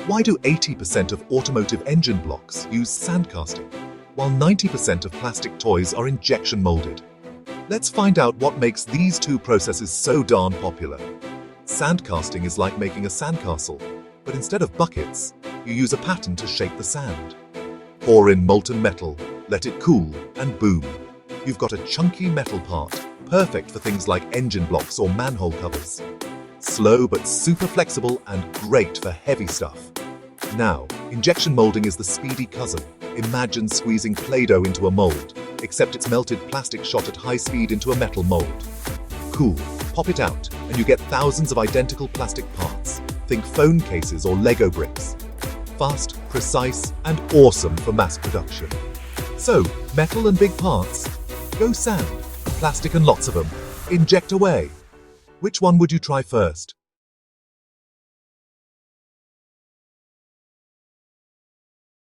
Why do 80% of automotive engine blocks use sand casting, while 90% of plastic toys are injection molded? Let's find out what makes these two processes so darn popular. Sand casting is like making a sandcastle, but instead of buckets, you use a pattern to shape the sand. Pour in molten metal, let it cool, and boom, you've got a chunky metal part, perfect for things like engine blocks or manhole covers. Slow but super flexible and great for heavy stuff. Now, injection molding is the speedy cousin. Imagine squeezing Play-Doh into a mold, except it's melted plastic shot at high speed into a metal mold. Cool, pop it out, and you get thousands of identical plastic parts. Think phone cases or Lego bricks. Fast, precise, and awesome for mass production. So, metal and big parts? Go sand, plastic and lots of them. Inject away. Which one would you try first?